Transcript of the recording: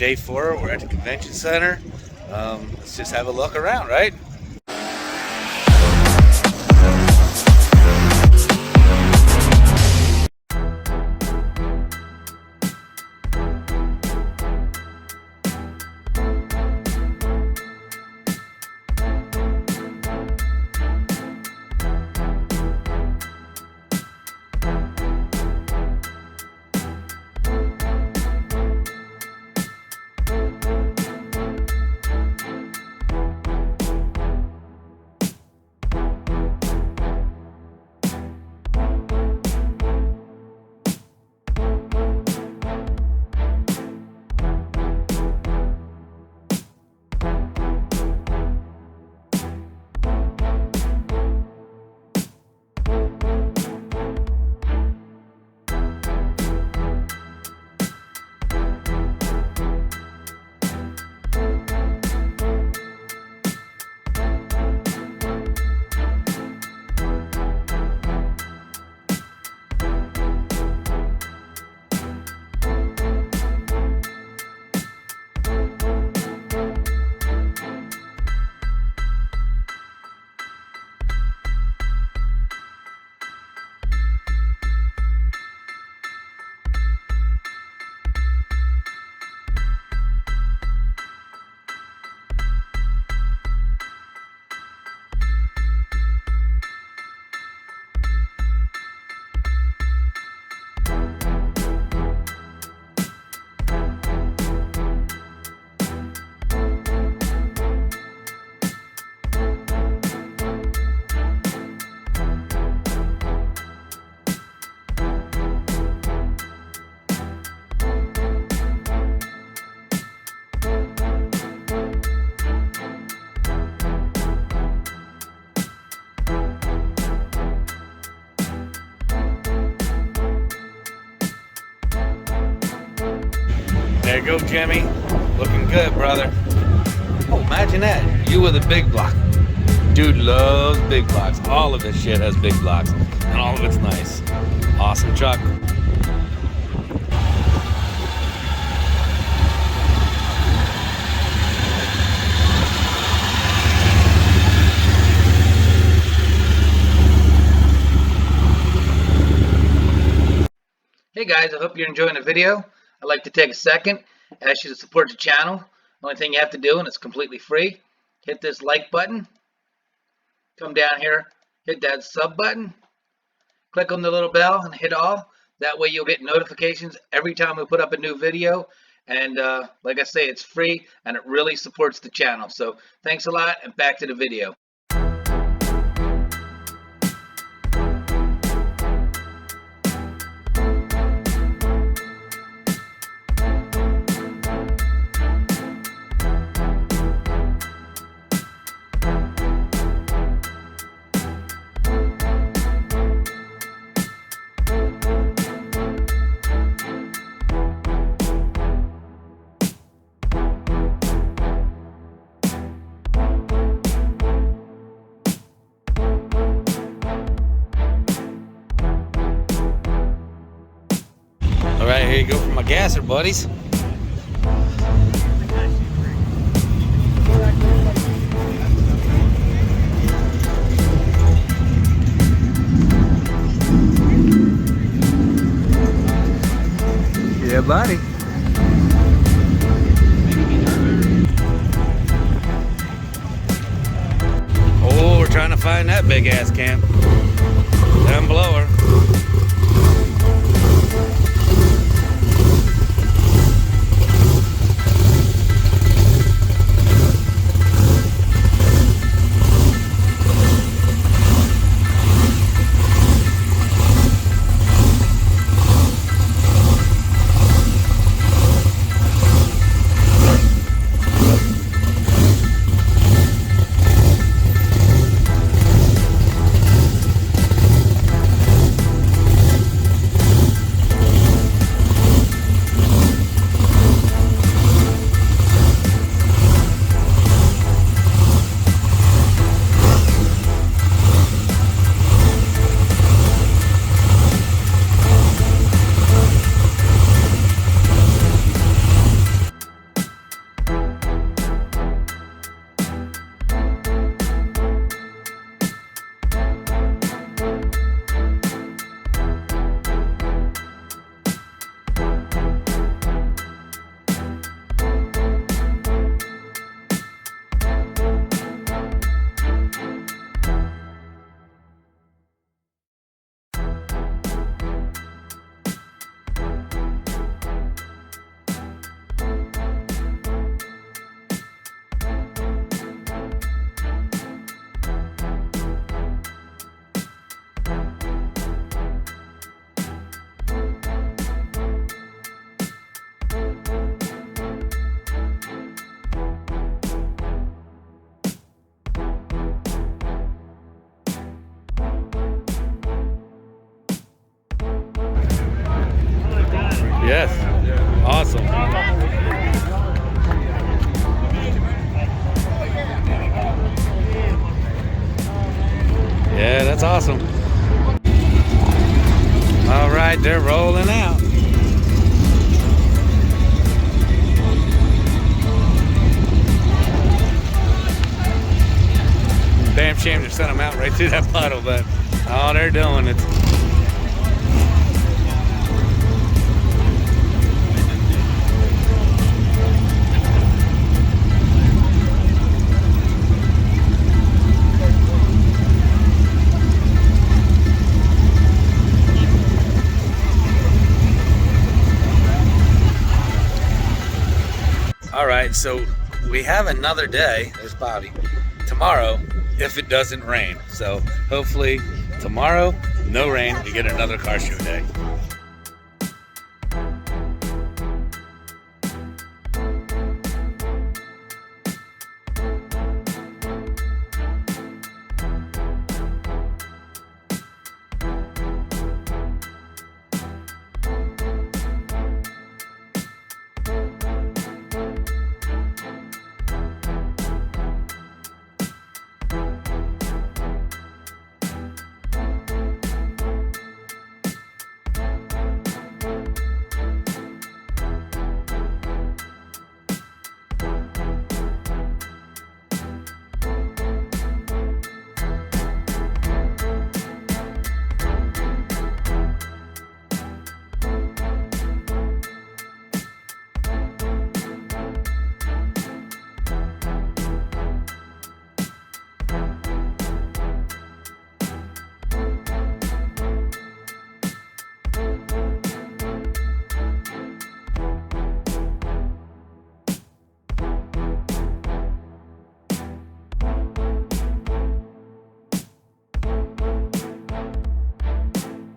day 4. We're at the convention center. Let's just have a look around, right? There you go, Jimmy. Looking good, brother. Oh, imagine that. You with a big block. Dude loves big blocks. All of this shit has big blocks. And all of it's nice. Awesome truck. Hey guys, I hope you're enjoying the video. I'd like to take a second, ask you to support the channel. The only thing you have to do, and it's completely free, hit this like button, come down here, hit that sub button, click on the little bell and hit all. That way you'll get notifications every time we put up a new video. And like I say, it's free and it really supports the channel. So thanks a lot, and back to the video. All right, here you go for my gasser, buddies. Yeah, buddy. Oh, we're trying to find that big ass camp. Down below her. Yes. Awesome. Yeah, that's awesome. All right, they're rolling out. Damn shame to send them out right through that puddle, but oh, they're doing it. All right, so we have another day. There's Bobby. Tomorrow, if it doesn't rain. So hopefully tomorrow, no rain, we get another car show day.